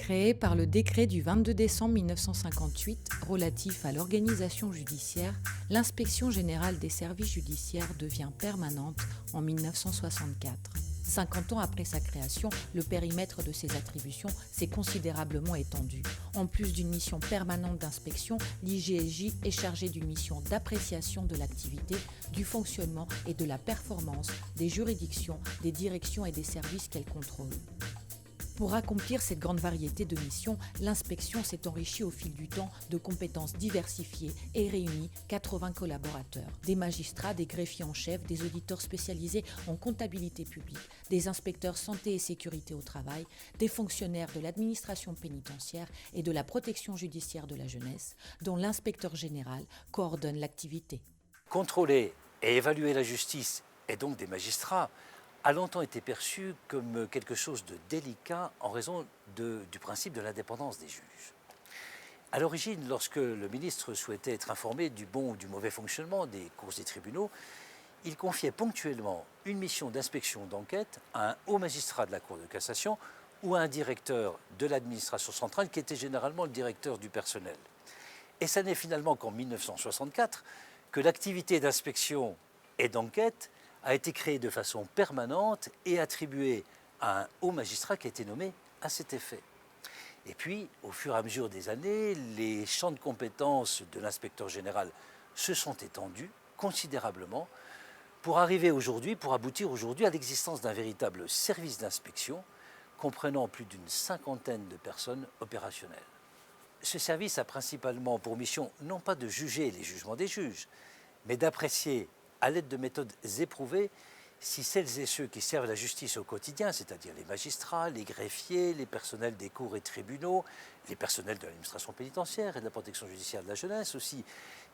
Créée par le décret du 22 décembre 1958 relatif à l'organisation judiciaire, l'inspection générale des services judiciaires devient permanente en 1964. 50 ans après sa création, le périmètre de ses attributions s'est considérablement étendu. En plus d'une mission permanente d'inspection, l'IGSJ est chargée d'une mission d'appréciation de l'activité, du fonctionnement et de la performance des juridictions, des directions et des services qu'elle contrôle. Pour accomplir cette grande variété de missions, l'inspection s'est enrichie au fil du temps de compétences diversifiées et réunit 80 collaborateurs, des magistrats, des greffiers en chef, des auditeurs spécialisés en comptabilité publique, des inspecteurs santé et sécurité au travail, des fonctionnaires de l'administration pénitentiaire et de la protection judiciaire de la jeunesse, dont l'inspecteur général coordonne l'activité. Contrôler et évaluer la justice, et donc des magistrats, a longtemps été perçu comme quelque chose de délicat en raison du principe de l'indépendance des juges. À l'origine, lorsque le ministre souhaitait être informé du bon ou du mauvais fonctionnement des cours et tribunaux, il confiait ponctuellement une mission d'inspection d'enquête à un haut magistrat de la Cour de cassation ou à un directeur de l'administration centrale qui était généralement le directeur du personnel. Et ça n'est finalement qu'en 1964 que l'activité d'inspection et d'enquête a été créée de façon permanente et attribuée à un haut magistrat qui a été nommé à cet effet. Et puis, au fur et à mesure des années, les champs de compétences de l'inspecteur général se sont étendus considérablement pour aboutir aujourd'hui à l'existence d'un véritable service d'inspection comprenant plus d'une cinquantaine de personnes opérationnelles. Ce service a principalement pour mission non pas de juger les jugements des juges, mais d'apprécier à l'aide de méthodes éprouvées, si celles et ceux qui servent la justice au quotidien, c'est-à-dire les magistrats, les greffiers, les personnels des cours et tribunaux, les personnels de l'administration pénitentiaire et de la protection judiciaire de la jeunesse aussi,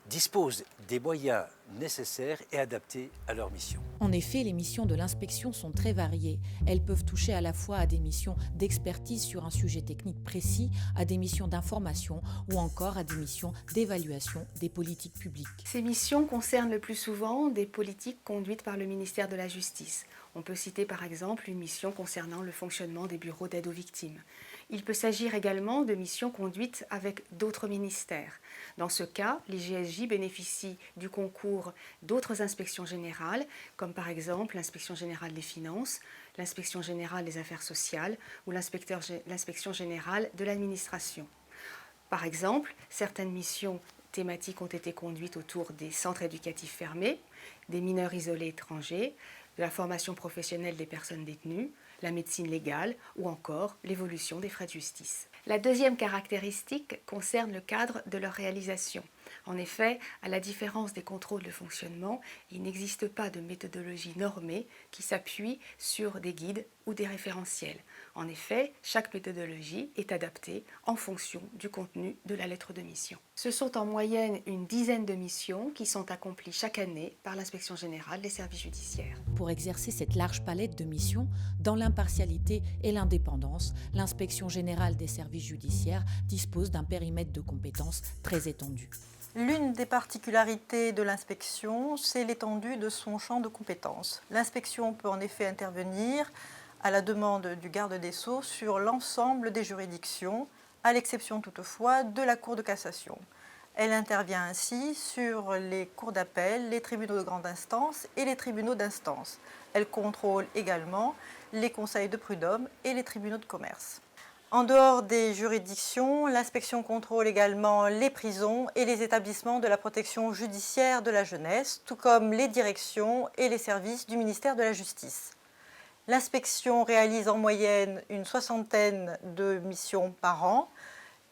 disposent des moyens nécessaires et adaptés à leur mission. En effet, les missions de l'inspection sont très variées. Elles peuvent toucher à la fois à des missions d'expertise sur un sujet technique précis, à des missions d'information ou encore à des missions d'évaluation des politiques publiques. Ces missions concernent le plus souvent des politiques conduites par le ministère de la Justice. On peut citer par exemple une mission concernant le fonctionnement des bureaux d'aide aux victimes. Il peut s'agir également de missions conduites avec d'autres ministères. Dans ce cas, l'IGSJ bénéficie du concours d'autres inspections générales, comme par exemple l'inspection générale des finances, l'inspection générale des affaires sociales ou l'inspection générale de l'administration. Par exemple, certaines missions thématiques ont été conduites autour des centres éducatifs fermés, des mineurs isolés étrangers, de la formation professionnelle des personnes détenues, la médecine légale ou encore l'évolution des frais de justice. La deuxième caractéristique concerne le cadre de leur réalisation. En effet, à la différence des contrôles de fonctionnement, il n'existe pas de méthodologie normée qui s'appuie sur des guides ou des référentiels. En effet, chaque méthodologie est adaptée en fonction du contenu de la lettre de mission. Ce sont en moyenne une dizaine de missions qui sont accomplies chaque année par l'inspection générale des services judiciaires. Pour exercer cette large palette de missions, dans l'impartialité et l'indépendance, l'inspection générale des services judiciaires dispose d'un périmètre de compétences très étendu. L'une des particularités de l'inspection, c'est l'étendue de son champ de compétences. L'inspection peut en effet intervenir à la demande du garde des Sceaux sur l'ensemble des juridictions, à l'exception toutefois de la Cour de cassation. Elle intervient ainsi sur les cours d'appel, les tribunaux de grande instance et les tribunaux d'instance. Elle contrôle également les conseils de prud'homme et les tribunaux de commerce. En dehors des juridictions, l'inspection contrôle également les prisons et les établissements de la protection judiciaire de la jeunesse, tout comme les directions et les services du ministère de la Justice. L'inspection réalise en moyenne une soixantaine de missions par an.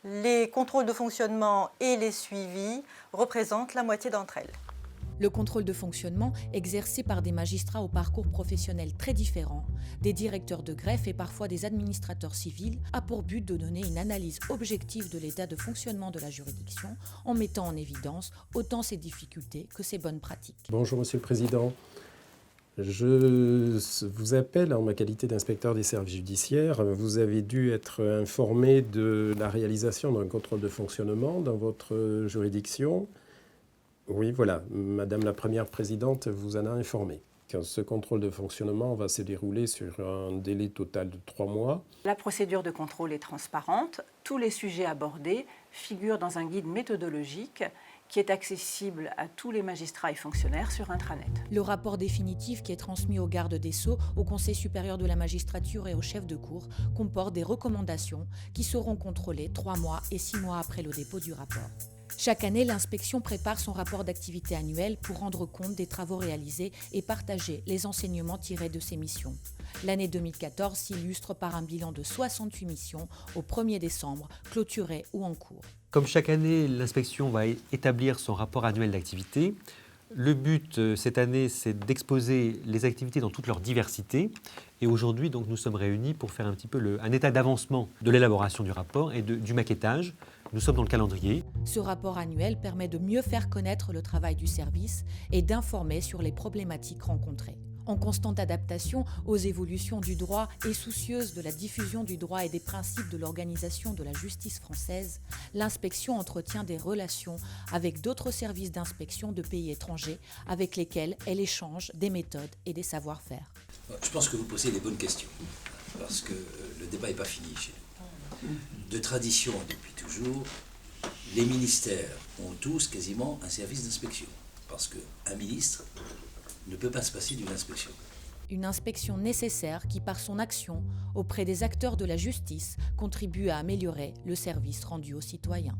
Les contrôles de fonctionnement et les suivis représentent la moitié d'entre elles. Le contrôle de fonctionnement, exercé par des magistrats au parcours professionnel très différents, des directeurs de greffe et parfois des administrateurs civils, a pour but de donner une analyse objective de l'état de fonctionnement de la juridiction en mettant en évidence autant ses difficultés que ses bonnes pratiques. Bonjour Monsieur le Président. Je vous appelle en ma qualité d'inspecteur des services judiciaires. Vous avez dû être informé de la réalisation d'un contrôle de fonctionnement dans votre juridiction. Oui, voilà, Madame la Première Présidente vous en a informé. Ce contrôle de fonctionnement va se dérouler sur un délai total de 3 mois. La procédure de contrôle est transparente. Tous les sujets abordés figurent dans un guide méthodologique qui est accessible à tous les magistrats et fonctionnaires sur intranet. Le rapport définitif qui est transmis au garde des Sceaux, au Conseil supérieur de la magistrature et au chef de cour comporte des recommandations qui seront contrôlées 3 mois et 6 mois après le dépôt du rapport. Chaque année, l'inspection prépare son rapport d'activité annuel pour rendre compte des travaux réalisés et partager les enseignements tirés de ces missions. L'année 2014 s'illustre par un bilan de 68 missions au 1er décembre, clôturées ou en cours. Comme chaque année, l'inspection va établir son rapport annuel d'activité. Le but cette année, c'est d'exposer les activités dans toute leur diversité. Et aujourd'hui, donc, nous sommes réunis pour faire un petit peu un état d'avancement de l'élaboration du rapport et du maquettage. Nous sommes dans le calendrier. Ce rapport annuel permet de mieux faire connaître le travail du service et d'informer sur les problématiques rencontrées. En constante adaptation aux évolutions du droit et soucieuse de la diffusion du droit et des principes de l'organisation de la justice française, l'inspection entretient des relations avec d'autres services d'inspection de pays étrangers avec lesquels elle échange des méthodes et des savoir-faire. Je pense que vous posez les bonnes questions, parce que le débat n'est pas fini chez nous. De tradition, depuis toujours, les ministères ont tous quasiment un service d'inspection, parce qu'un ministre ne peut pas se passer d'une inspection. Une inspection nécessaire qui, par son action auprès des acteurs de la justice, contribue à améliorer le service rendu aux citoyens.